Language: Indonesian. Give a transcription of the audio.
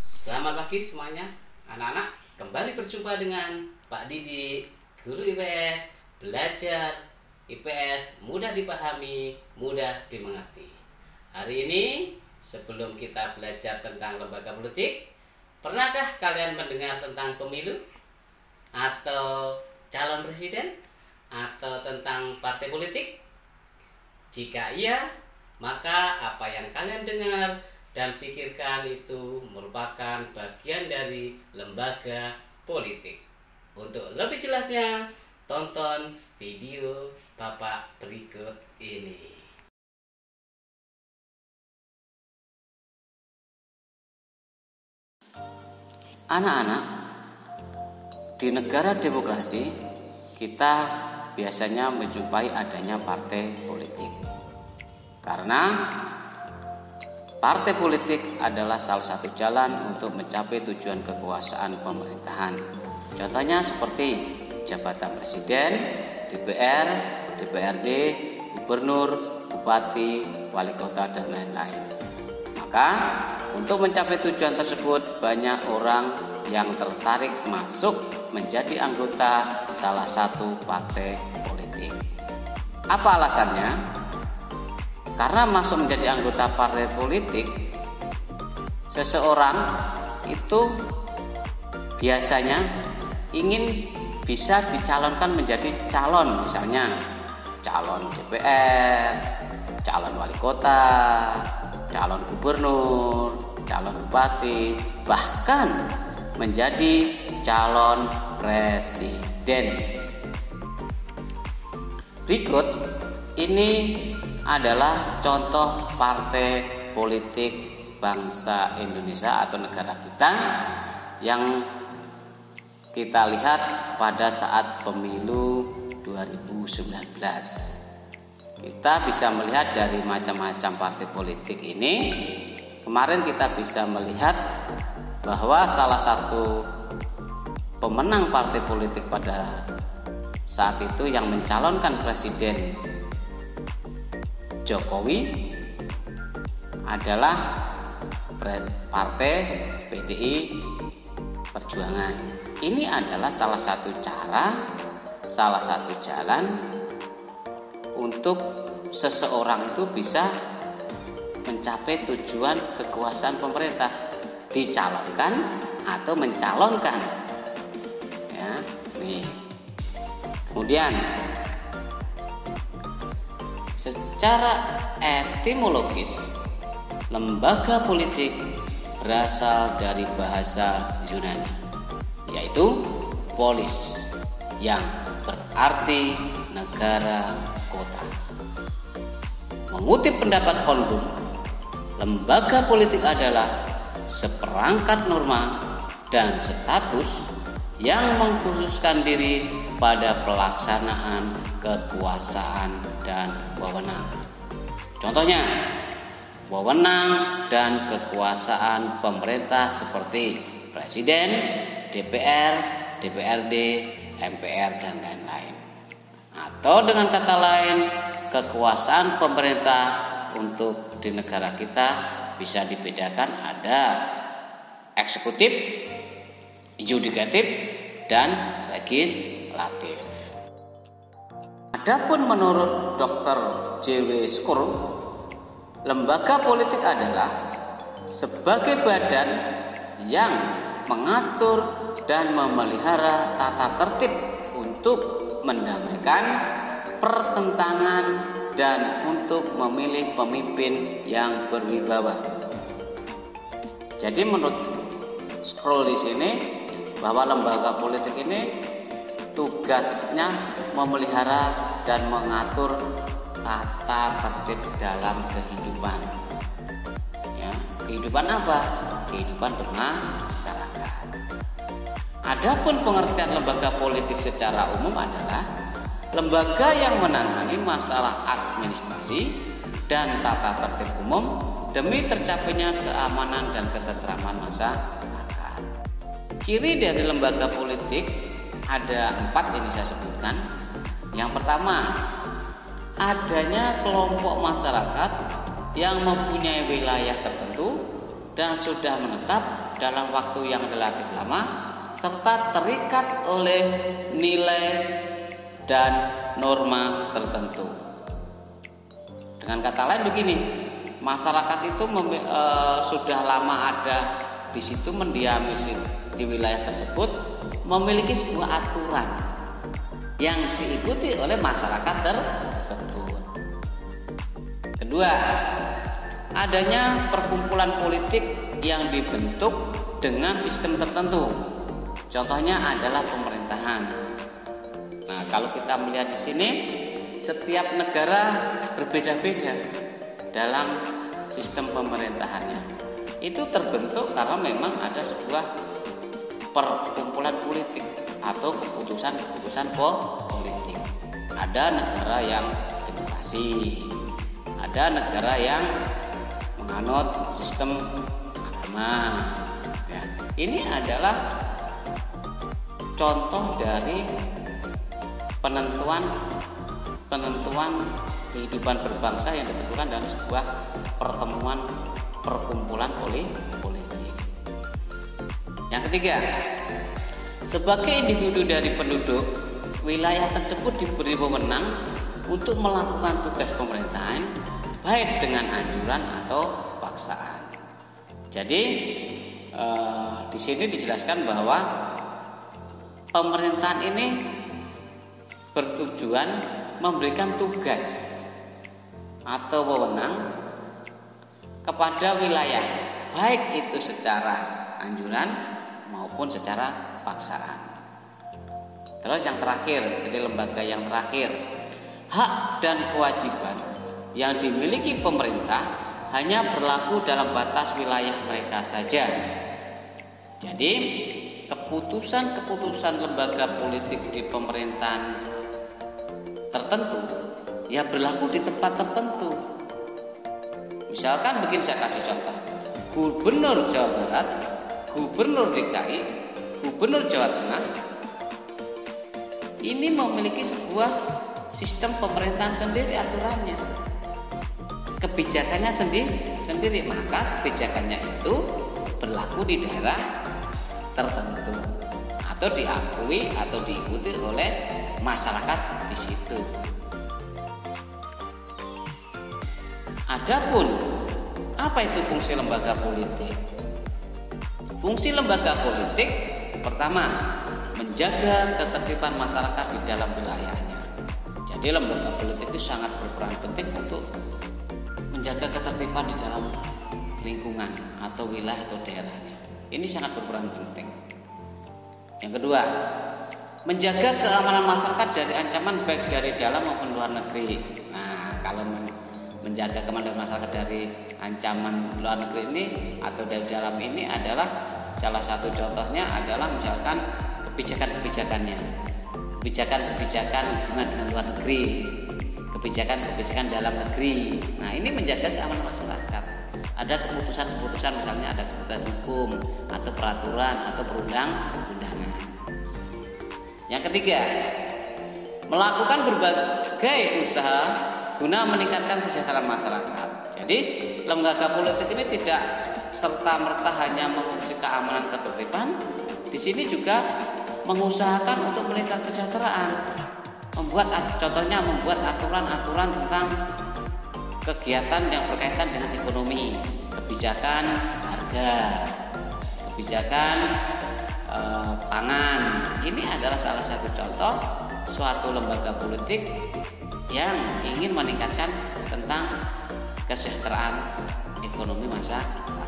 Selamat pagi semuanya, anak-anak. Kembali berjumpa dengan Pak Didi, guru IPS, belajar IPS mudah dipahami, mudah dimengerti. Hari ini, sebelum kita belajar tentang lembaga politik, pernahkah kalian mendengar tentang pemilu? Atau calon presiden? Atau tentang partai politik? Jika iya, maka apa yang kalian dengar dan pikirkan itu merupakan bagian dari lembaga politik. Untuk lebih jelasnya, tonton video Bapak berikut ini. Anak-anak, di negara demokrasi kita biasanya menjumpai adanya partai politik. Karena partai politik adalah salah satu jalan untuk mencapai tujuan kekuasaan pemerintahan. Contohnya seperti jabatan presiden, DPR, DPRD, gubernur, bupati, wali kota, dan lain-lain. Maka untuk mencapai tujuan tersebut banyak orang yang tertarik masuk menjadi anggota salah satu partai politik. Apa alasannya? Karena masuk menjadi anggota partai politik, seseorang itu biasanya ingin bisa dicalonkan menjadi calon, misalnya calon DPR, calon wali kota, calon gubernur, calon bupati, bahkan menjadi calon presiden. Berikut ini adalah contoh partai politik bangsa Indonesia atau negara kita yang kita lihat pada saat pemilu 2019. Kita bisa melihat dari macam-macam partai politik ini. Kemarin kita bisa melihat bahwa salah satu pemenang partai politik pada saat itu yang mencalonkan Presiden Jokowi adalah partai PDI Perjuangan. Ini adalah salah satu cara, salah satu jalan untuk seseorang itu bisa mencapai tujuan kekuasaan pemerintah, dicalonkan atau mencalonkan. Ya, nih. Kemudian secara etimologis, lembaga politik berasal dari bahasa Yunani, yaitu polis, yang berarti negara kota. Mengutip pendapat Hornblum, lembaga politik adalah seperangkat norma dan status yang mengkhususkan diri pada pelaksanaan kekuasaan dan wewenang. Contohnya, wewenang dan kekuasaan pemerintah seperti presiden, DPR, DPRD, MPR, dan lain-lain. Atau dengan kata lain, kekuasaan pemerintah untuk di negara kita bisa dibedakan ada eksekutif, yudikatif, dan legislatif. Adapun menurut Dr. J.W. Skur, lembaga politik adalah sebagai badan yang mengatur dan memelihara tata tertib untuk mendamaikan pertentangan dan untuk memilih pemimpin yang berwibawa. Jadi menurut Skur di sini bahwa lembaga politik ini tugasnya memelihara dan mengatur tata tertib dalam kehidupan. Ya, kehidupan apa? Kehidupan bermasyarakat. Adapun pengertian lembaga politik secara umum adalah lembaga yang menangani masalah administrasi dan tata tertib umum demi tercapainya keamanan dan ketentraman masyarakat. Ciri dari lembaga politik ada 4 ini saya sebutkan. Yang pertama, adanya kelompok masyarakat yang mempunyai wilayah tertentu dan sudah menetap dalam waktu yang relatif lama serta terikat oleh nilai dan norma tertentu. Dengan kata lain begini, masyarakat itu sudah lama ada di situ, mendiami di wilayah tersebut, memiliki sebuah aturan yang diikuti oleh masyarakat tersebut. Kedua, adanya perkumpulan politik yang dibentuk dengan sistem tertentu. Contohnya adalah pemerintahan. Nah, kalau kita melihat di sini, setiap negara berbeda-beda dalam sistem pemerintahannya. Itu terbentuk karena memang ada sebuah perkumpulan politik atau keputusan-keputusan politik. Ada negara yang demokrasi, ada negara yang menganut sistem agama. Ya, ini adalah contoh dari penentuan kehidupan berbangsa yang ditentukan dalam sebuah perkumpulan politik. Yang ketiga, sebagai individu dari penduduk, wilayah tersebut diberi wewenang untuk melakukan tugas pemerintahan baik dengan anjuran atau paksaan. Jadi di sini dijelaskan bahwa pemerintahan ini bertujuan memberikan tugas atau wewenang kepada wilayah, baik itu secara anjuran maupun secara paksaan. Terus yang terakhir, jadi lembaga yang terakhir, hak dan kewajiban yang dimiliki pemerintah hanya berlaku dalam batas wilayah mereka saja. Jadi keputusan-keputusan lembaga politik di pemerintahan tertentu ya berlaku di tempat tertentu. Misalkan begini, saya kasih contoh, Gubernur Jawa Barat, Gubernur DKI, Gubernur Jawa Tengah ini memiliki sebuah sistem pemerintahan sendiri, aturannya, kebijakannya sendiri, maka kebijakannya itu berlaku di daerah tertentu atau diakui atau diikuti oleh masyarakat di situ. Adapun apa itu fungsi lembaga politik? Fungsi lembaga politik pertama, menjaga ketertiban masyarakat di dalam wilayahnya. Jadi lembaga politik itu sangat berperan penting untuk menjaga ketertiban di dalam lingkungan atau wilayah atau daerahnya. Ini sangat berperan penting. Yang kedua, menjaga keamanan masyarakat dari ancaman baik dari dalam maupun luar negeri. Nah, kalau menjaga keamanan masyarakat dari ancaman luar negeri ini atau dari dalam ini adalah salah satu contohnya adalah misalkan kebijakan-kebijakan hubungan dengan luar negeri, kebijakan dalam negeri. Nah, ini menjaga keamanan masyarakat. Ada keputusan-keputusan, misalnya ada keputusan hukum atau peraturan atau perundang-undangan. Yang ketiga, melakukan berbagai usaha guna meningkatkan kesejahteraan masyarakat. Jadi lembaga politik ini tidak serta-merta hanya mengurusi keamanan ketertiban, di sini juga mengusahakan untuk meningkatkan kesejahteraan. Membuat aturan-aturan tentang kegiatan yang berkaitan dengan ekonomi, kebijakan harga, kebijakan pangan. Ini adalah salah satu contoh suatu lembaga politik yang ingin meningkatkan tentang kesejahteraan ekonomi masyarakat.